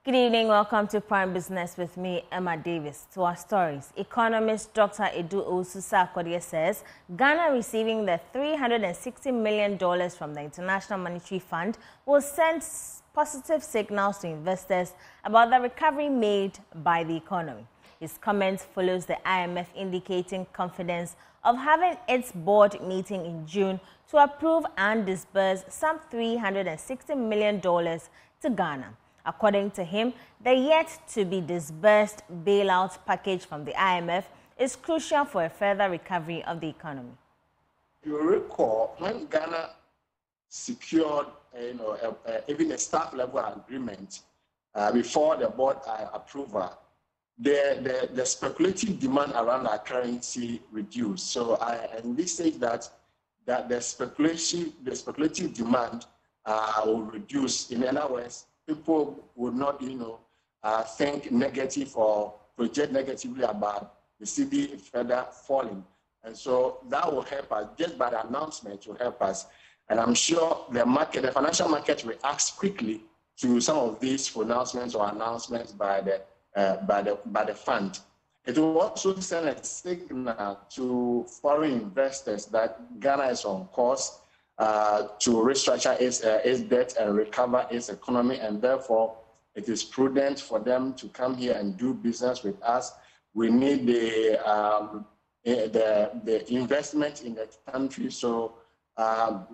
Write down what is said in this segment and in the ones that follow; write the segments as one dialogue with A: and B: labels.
A: Good evening. Welcome to Prime Business with me, Emma Davis. To our stories, Economist Dr. Edu Owusu-Sarkodie says Ghana receiving the $360 million from the International Monetary Fund will send positive signals to investors about the recovery made by the economy. His comment follows the IMF indicating confidence of having its board meeting in June to approve and disburse some $360 million to Ghana. According to him, the yet-to-be-disbursed bailout package from the IMF is crucial for a further recovery of the economy.
B: You recall when Ghana secured, even a staff-level agreement before the board approval, the speculative demand around our currency reduced. So I envisage that the speculative demand will reduce. In other words, people would not, think negative or project negatively about the cedi further falling. And so that will help us, just by the announcement will help us. And I'm sure the financial market reacts quickly to some of these pronouncements or announcements by the fund. It will also send a signal to foreign investors that Ghana is on course to restructure its debt and recover its economy, and therefore it is prudent for them to come here and do business with us. We need the investment in the country, so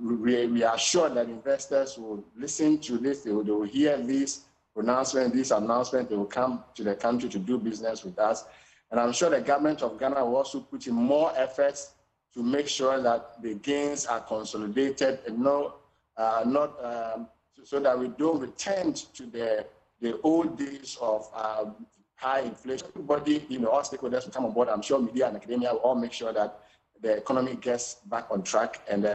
B: we are sure that investors will listen to this. They will hear these pronouncements, these announcements. They will come to the country to do business with us, and I'm sure the government of Ghana will also put in more efforts to make sure that the gains are consolidated and so that we don't return to the old days of high inflation. Everybody, all stakeholders will come on board. I'm sure media and academia will all make sure that the economy gets back on track, and then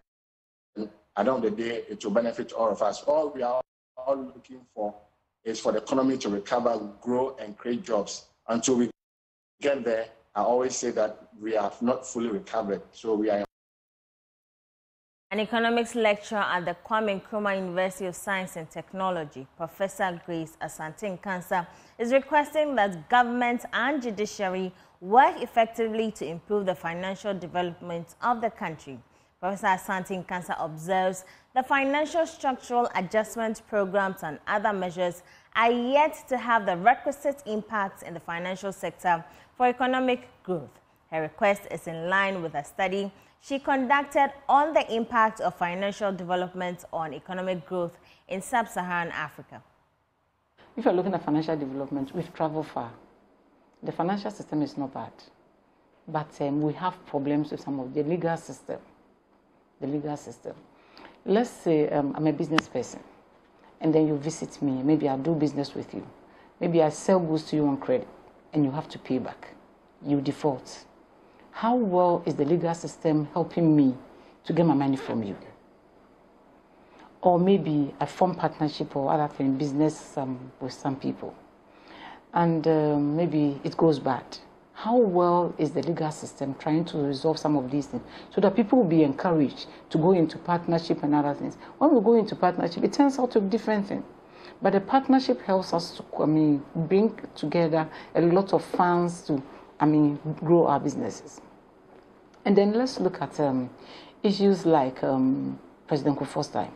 B: at the end of the day, it will benefit all of us. All we are all looking for is for the economy to recover, grow, and create jobs. Until we get there, I always say that we have not fully recovered, so we are.
A: An economics lecturer at the Kwame Nkrumah University of Science and Technology, Professor Grace Asante-Nkansa, is requesting that government and judiciary work effectively to improve the financial development of the country. Professor Asante-Nkansa observes the financial structural adjustment programs and other measures are yet to have the requisite impact in the financial sector for economic growth. Her request is in line with a study she conducted on the impact of financial development on economic growth in sub-Saharan Africa.
C: If you're looking at financial development, we've traveled far. The financial system is not bad, but we have problems with some of the legal system. The legal system. Let's say I'm a business person, and then you visit me. Maybe I do business with you. Maybe I sell goods to you on credit, and you have to pay back. You default. How well is the legal system helping me to get my money from you? Or maybe I form partnership or other thing, business with some people, and maybe it goes bad. How well is the legal system trying to resolve some of these things so that people will be encouraged to go into partnership and other things? When we go into partnership, it turns out to be different thing. But the partnership helps us to, bring together a lot of funds to, grow our businesses. And then let's look at issues like President Kufuor's time.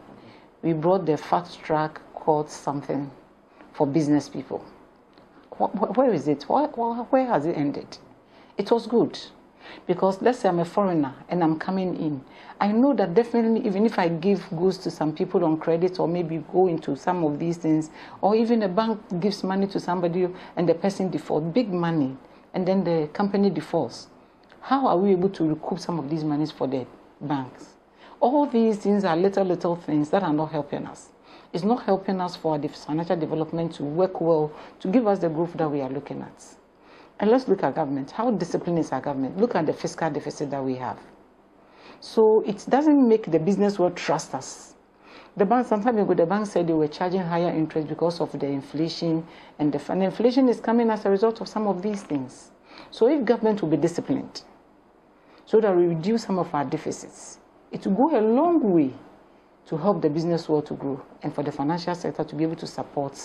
C: We brought the fast track court something for business people. Where is it? Where has it ended? It was good. Because let's say I'm a foreigner and I'm coming in. I know that definitely even if I give goods to some people on credit or maybe go into some of these things, or even a bank gives money to somebody and the person defaults, big money, and then the company defaults. How are we able to recoup some of these monies for the banks? All these things are little things that are not helping us. It's not helping us for the financial development to work well, to give us the growth that we are looking at. And let's look at government. How disciplined is our government? Look at the fiscal deficit that we have. So it doesn't make the business world trust us. The bank, some time ago, the bank said they were charging higher interest because of the inflation, and the inflation is coming as a result of some of these things. So if government will be disciplined, so that we reduce some of our deficits, it will go a long way to help the business world to grow and for the financial sector to be able to support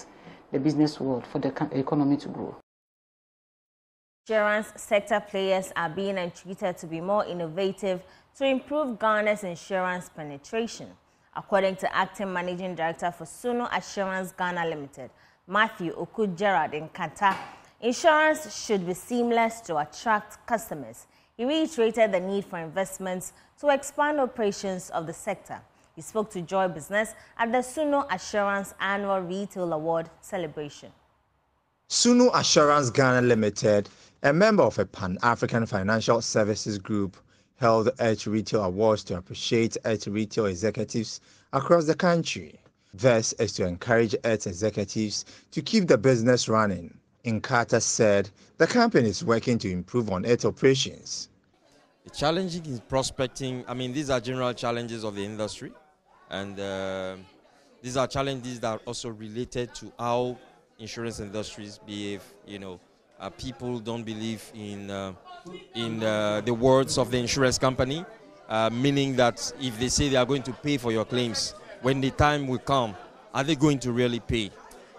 C: the business world, for the economy to grow.
A: Insurance sector players are being entreated to be more innovative to improve Ghana's insurance penetration. According to Acting Managing Director for Suno Assurance Ghana Limited, Matthew Oku-Gerard in Qatar, insurance should be seamless to attract customers. He reiterated the need for investments to expand operations of the sector. He spoke to Joy Business at the Suno Assurance Annual Retail Award celebration.
D: Suno Assurance Ghana Limited, a member of a Pan-African financial services group, held Earth Retail Awards to appreciate Earth Retail executives across the country. This is to encourage Earth executives to keep the business running. Nkata said the company is working to improve on its operations.
E: The challenging in prospecting, these are general challenges of the industry, and these are challenges that are also related to how insurance industries behave. People don't believe in the words of the insurance company, meaning that if they say they are going to pay for your claims, when the time will come, are they going to really pay?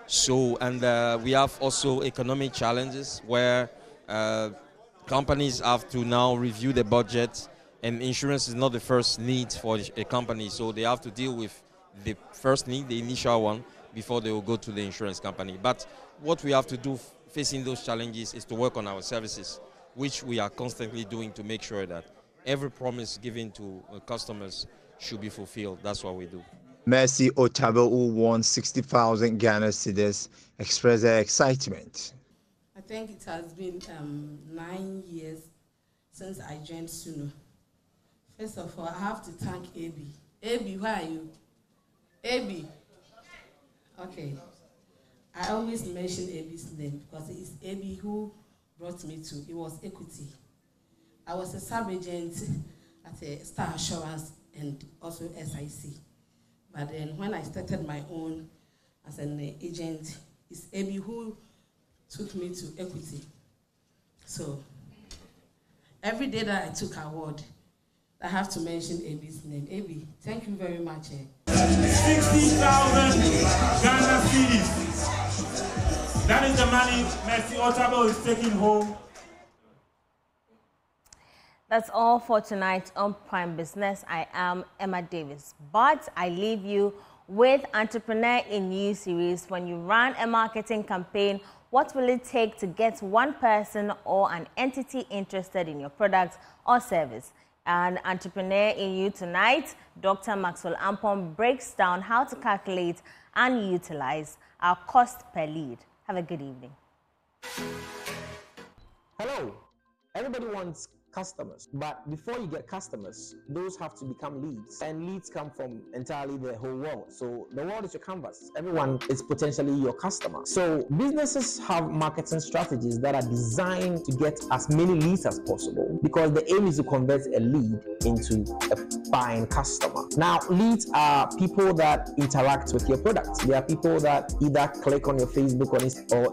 E: So, and we have also economic challenges where companies have to now review the budget, and insurance is not the first need for a company, so they have to deal with the first need, the initial one, before they will go to the insurance company. But what we have to do facing those challenges is to work on our services, which we are constantly doing to make sure that every promise given to customers should be fulfilled. That's what we do.
D: Mercy Otabo, who won 60,000 Ghana cedis, expressed their excitement.
F: I think it has been 9 years since I joined Suno. First of all, I have to thank AB. AB, where are you? AB. Okay. I always mention AB's name because it's AB who brought me to, it was Equity. I was a sub-agent at a Star Assurance and also SIC. But then when I started my own as an agent, it's AB who took me to Equity. So every day that I took award, I have to mention AB's name. AB, thank you very much.
G: 60,000 Ghana cedis. That is the money Mercy Otabo is taking home.
A: That's all for tonight on Prime Business. I am Emma Davis, but I leave you with Entrepreneur in You series. When you run a marketing campaign, what will it take to get one person or an entity interested in your product or service? And Entrepreneur in You tonight, Dr. Maxwell Ampom breaks down how to calculate and utilize our cost per lead. Have a good evening.
H: Hello. Everybody wants customers, but before you get customers, those have to become leads, and leads come from entirely the whole world. So the world is your canvas. Everyone is potentially your customer. So businesses have marketing strategies that are designed to get as many leads as possible, because the aim is to convert a lead into a buying customer. Now, leads are people that interact with your product. They are people that either click on your Facebook or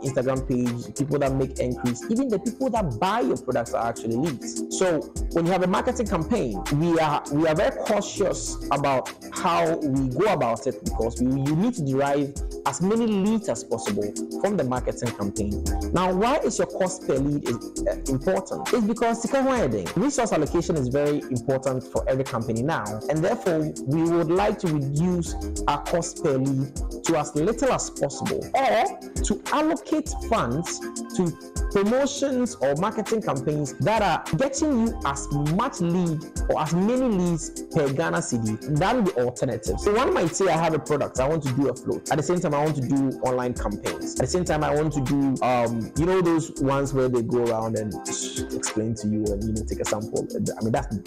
H: Instagram page, people that make entries. Even the people that buy your products are actually leads. So when you have a marketing campaign, we are very cautious about how we go about it, because you need to derive as many leads as possible from the marketing campaign. Now, why is your cost per lead important? It's because resource allocation is very important for every company now, and therefore we would like to reduce our cost per lead to as little as possible, or to allocate funds to promotions or marketing campaigns that are getting you as much lead or as many leads per Ghana cedi than the alternative. So one might say, I have a product, I want to do a float. At the same time, I want to do online campaigns. At the same time, I want to do, those ones where they go around and explain to you and take a sample.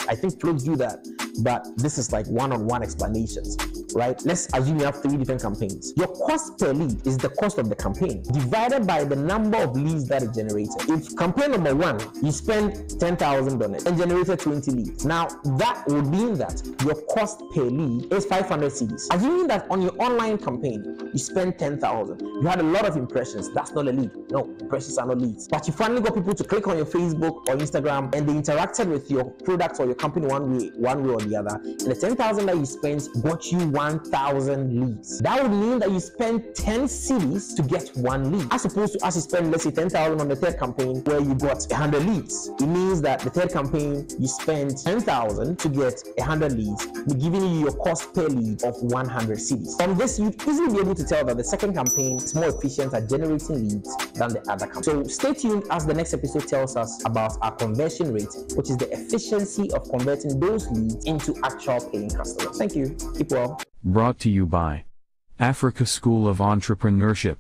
H: I think floats do that, but this is like one-on-one explanations, right? Let's assume you have 3 different campaigns. Your cost per lead is the cost of the campaign divided by the number of leads that it generated. If campaign number 1, you spend 10,000 on it and generated 20 leads. Now, that would mean that your cost per lead is 500 cedis. Assuming that on your online campaign, you spend 10,000, you had a lot of impressions. That's not a lead. No, impressions are not leads. But you finally got people to click on your Facebook or Instagram, and they interacted with your product or your company one way or the the other, and the 10,000 that you spent got you 1,000 leads. That would mean that you spent 10 cities to get 1 lead, as opposed to as you spend, let's say, 10,000 on the third campaign where you got 100 leads. It means that the third campaign you spent 10,000 to get 100 leads, giving you your cost per lead of 100 cities. From this, you'd easily be able to tell that the second campaign is more efficient at generating leads than the other campaign. So stay tuned as the next episode tells us about our conversion rate, which is the efficiency of converting those leads into actual paying customers. Thank you. Keep well.
I: Brought to you by Africa School of Entrepreneurship.